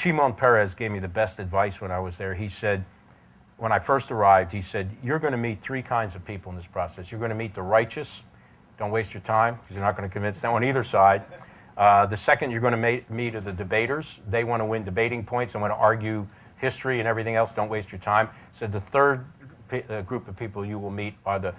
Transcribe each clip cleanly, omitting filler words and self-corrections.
Shimon Peres gave me the best advice when I was there. He said, when I first arrived, he said, you're going to meet three kinds of people in this process. You're going to meet the righteous. Don't waste your time, because you're not going to convince them on either side. The second you're going to meet are the debaters. They want to win debating points and want to argue history and everything else. Don't waste your time. So the third group of people you will meet are the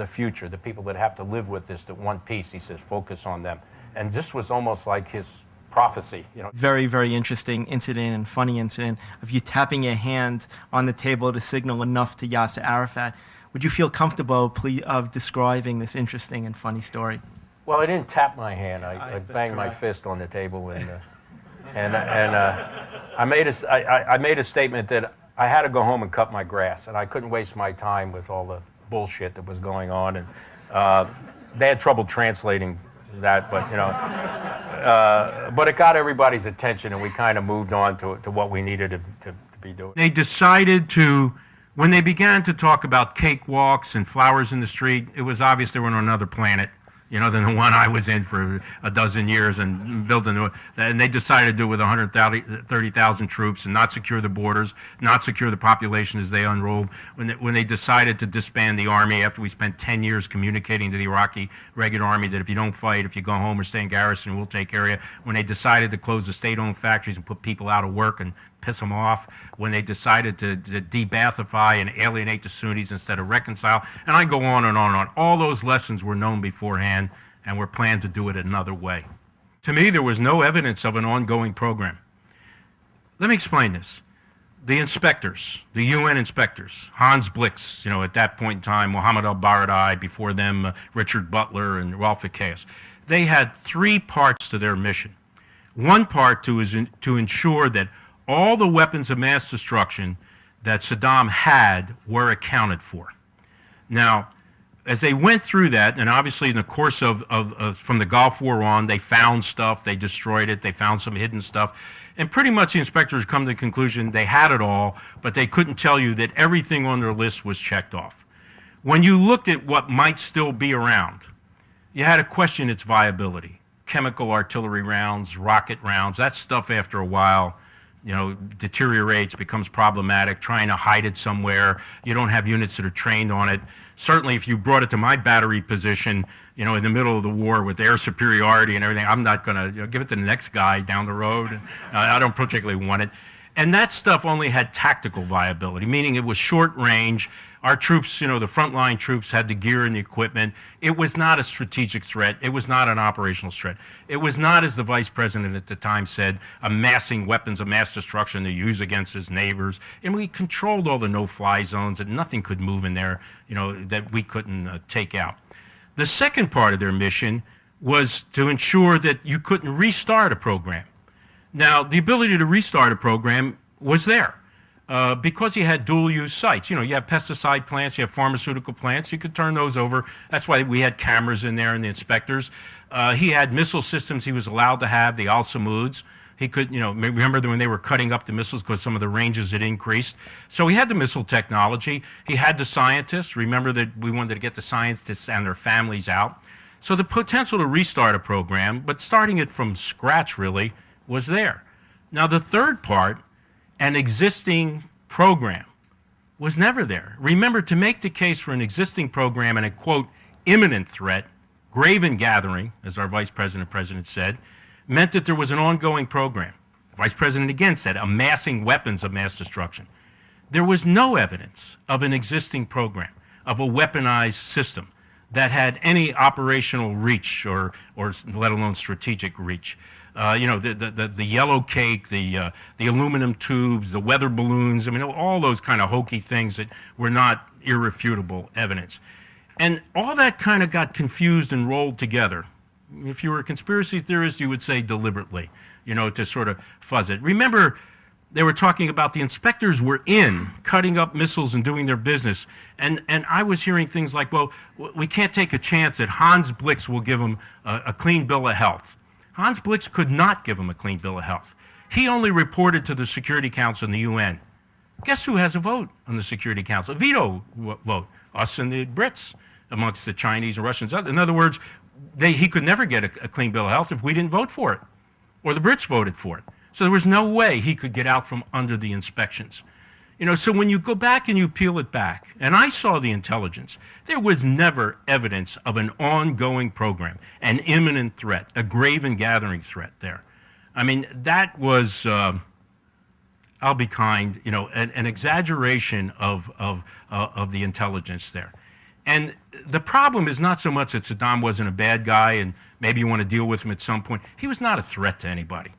future, the people that have to live with this, that want peace. He says, focus on them. And this was almost like his prophecy, you know. Very, very interesting incident and funny incident of you tapping your hand on the table to signal enough to Yasser Arafat. Would you feel comfortable of describing this interesting and funny story? Well, I didn't tap my hand. I banged my fist on the table, and I made a statement that I had to go home and cut my grass, and I couldn't waste my time with all the bullshit that was going on. And they had trouble translating that, but you know, but it got everybody's attention, and we kind of moved on to what we needed to be doing. They decided to, when they began to talk about cakewalks and flowers in the street, it was obvious they were on another planet, you know, than the one I was in for a dozen years and building. And they decided to do it with 130,000 troops and not secure the borders, not secure the population as they unrolled. When they decided to disband the army after we spent 10 years communicating to the Iraqi regular army that if you don't fight, if you go home or stay in garrison, we'll take care of you. When they decided to close the state-owned factories and put people out of work and piss them off, when they decided to de-Baathify and alienate the Sunnis instead of reconcile, and I go on and on and on. All those lessons were known beforehand and were planned to do it another way. To me, there was no evidence of an ongoing program. Let me explain this. The inspectors, the UN inspectors, Hans Blix, you know, at that point in time, Mohammed al-Baradei, before them, Richard Butler and Ralph Ficaeus, they had three parts to their mission. One part to ensure that all the weapons of mass destruction that Saddam had were accounted for. Now, as they went through that, and obviously in the course of from the Gulf War on, they found stuff, they destroyed it, they found some hidden stuff, and pretty much the inspectors come to the conclusion they had it all, but they couldn't tell you that everything on their list was checked off. When you looked at what might still be around, you had to question its viability. Chemical artillery rounds, rocket rounds, that stuff after a while, you know, deteriorates, becomes problematic, trying to hide it somewhere. You don't have units that are trained on it. Certainly if you brought it to my battery position, you know, in the middle of the war with air superiority and everything, I'm not going to give it to the next guy down the road. And, I don't particularly want it. And that stuff only had tactical viability, meaning it was short range. Our troops, you know, the frontline troops had the gear and the equipment. It was not a strategic threat. It was not an operational threat. It was not, as the vice president at the time said, amassing weapons of mass destruction to use against his neighbors. And we controlled all the no-fly zones, and nothing could move in there, you know, that we couldn't take out. The second part of their mission was to ensure that you couldn't restart a program. Now, the ability to restart a program was there. Because you had dual-use sites. You know, you have pesticide plants, you have pharmaceutical plants, you could turn those over. That's why we had cameras in there and the inspectors. He had missile systems he was allowed to have, the Al-Samoods. He could, you know, remember when they were cutting up the missiles because some of the ranges had increased. So he had the missile technology. He had the scientists. Remember that we wanted to get the scientists and their families out. So the potential to restart a program, but starting it from scratch really, was there. Now the third part, an existing program, was never there. Remember, to make the case for an existing program and a, quote, imminent threat, grave and gathering, as our vice president said, meant that there was an ongoing program. The vice president again said, amassing weapons of mass destruction. There was no evidence of an existing program, of a weaponized system that had any operational reach or let alone strategic reach. You know, the yellow cake, the aluminum tubes, the weather balloons, I mean, all those kind of hokey things that were not irrefutable evidence. And all that kind of got confused and rolled together. If you were a conspiracy theorist, you would say deliberately, you know, to sort of fuzz it. Remember, they were talking about the inspectors were in, cutting up missiles and doing their business. And I was hearing things like, well, we can't take a chance that Hans Blix will give them a clean bill of health. Hans Blix could not give him a clean bill of health. He only reported to the Security Council in the UN. Guess who has a vote on the Security Council? A veto vote. Us and the Brits, amongst the Chinese and Russians. In other words, he could never get a clean bill of health if we didn't vote for it, or the Brits voted for it. So there was no way he could get out from under the inspections. So when you go back and you peel it back, and I saw the intelligence, there was never evidence of an ongoing program, an imminent threat, a grave and gathering threat there. I mean, that was, I'll be kind, an exaggeration of the intelligence there. And the problem is not so much that Saddam wasn't a bad guy and maybe you want to deal with him at some point. He was not a threat to anybody.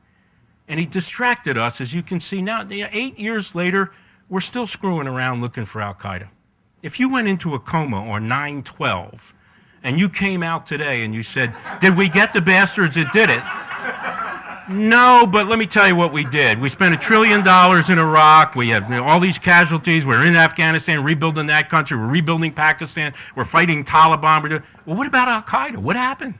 And he distracted us, as you can see now. 8 years later, we're still screwing around looking for al-Qaeda. If you went into a coma on 9/12 and you came out today and you said, did we get the bastards that did it? No, but let me tell you what we did. We spent $1 trillion in Iraq. We have all these casualties. We're in Afghanistan, rebuilding that country. We're rebuilding Pakistan. We're fighting Taliban. Well, what about al-Qaeda? What happened?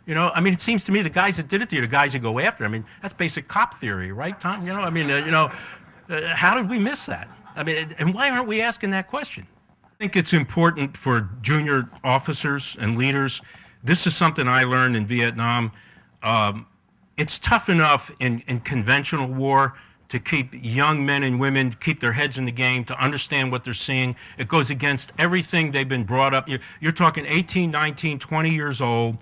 I mean, it seems to me the guys that did it to you, the guys that go after. I mean, that's basic cop theory, right, Tom? How did we miss that? I mean, and why aren't we asking that question? I think it's important for junior officers and leaders. This is something I learned in Vietnam. It's tough enough in conventional war to keep young men and women, keep their heads in the game, to understand what they're seeing. It goes against everything they've been brought up. You're talking 18, 19, 20 years old.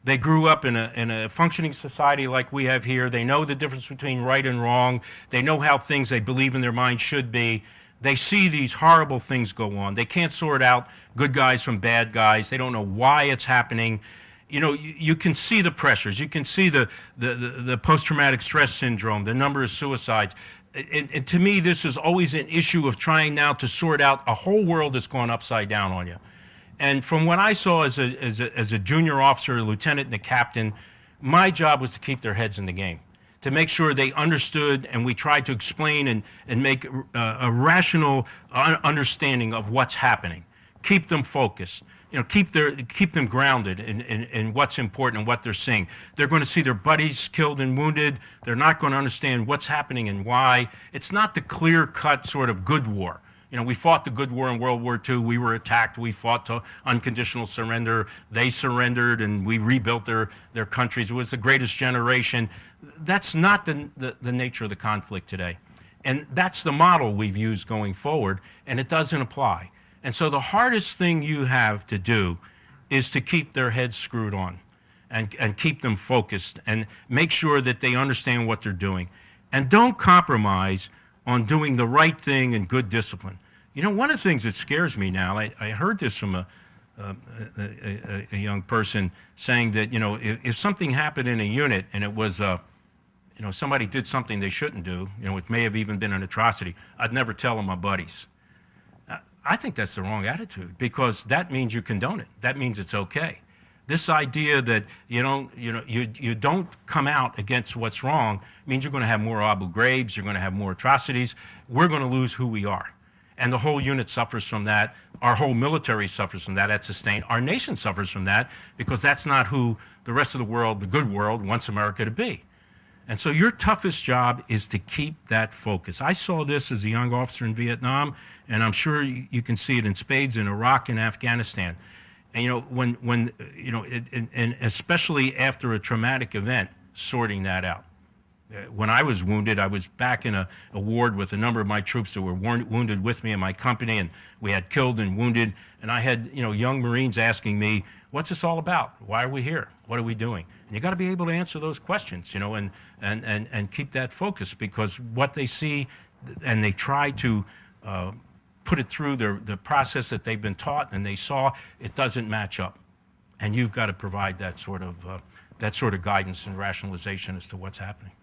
They grew up in a functioning society like we have here. They know the difference between right and wrong. They know how things they believe in their mind should be. They see these horrible things go on. They can't sort out good guys from bad guys. They don't know why it's happening. You can see the pressures. You can see the post-traumatic stress syndrome, the number of suicides. And to me, this is always an issue of trying now to sort out a whole world that's gone upside down on you. And from what I saw as a junior officer, a lieutenant, and a captain, my job was to keep their heads in the game, to make sure they understood, and we tried to explain and make a rational understanding of what's happening. Keep them focused. Keep them grounded in what's important and what they're seeing. They're going to see their buddies killed and wounded. They're not going to understand what's happening and why. It's not the clear-cut sort of good war. We fought the good war in World War II. We were attacked. We fought to unconditional surrender. They surrendered, and we rebuilt their countries. It was the greatest generation. That's not the nature of the conflict today. And that's the model we've used going forward, and it doesn't apply. And so the hardest thing you have to do is to keep their heads screwed on and keep them focused and make sure that they understand what they're doing. And don't compromise on doing the right thing in good discipline. One of the things that scares me now, I heard this from a young person saying that, if something happened in a unit and it was, somebody did something they shouldn't do, it may have even been an atrocity, I'd never tell them my buddies. I think that's the wrong attitude, because that means you condone it. That means it's okay. This idea that you don't come out against what's wrong means you're going to have more Abu Ghraibs, you're going to have more atrocities. We're going to lose who we are. And the whole unit suffers from that. Our whole military suffers from that. That's sustained. Our nation suffers from that, because that's not who the rest of the world, the good world, wants America to be. And so your toughest job is to keep that focus. I saw this as a young officer in Vietnam, and I'm sure you can see it in spades in Iraq and Afghanistan. And and especially after a traumatic event, sorting that out. When I was wounded, I was back in a ward with a number of my troops that were wounded with me in my company, and we had killed and wounded. And I had young Marines asking me, "What's this all about? Why are we here? What are we doing?" And you got to be able to answer those questions, and keep that focus, because what they see, and they try to put it through the process that they've been taught and they saw, it doesn't match up. And you've got to provide that sort of guidance and rationalization as to what's happening.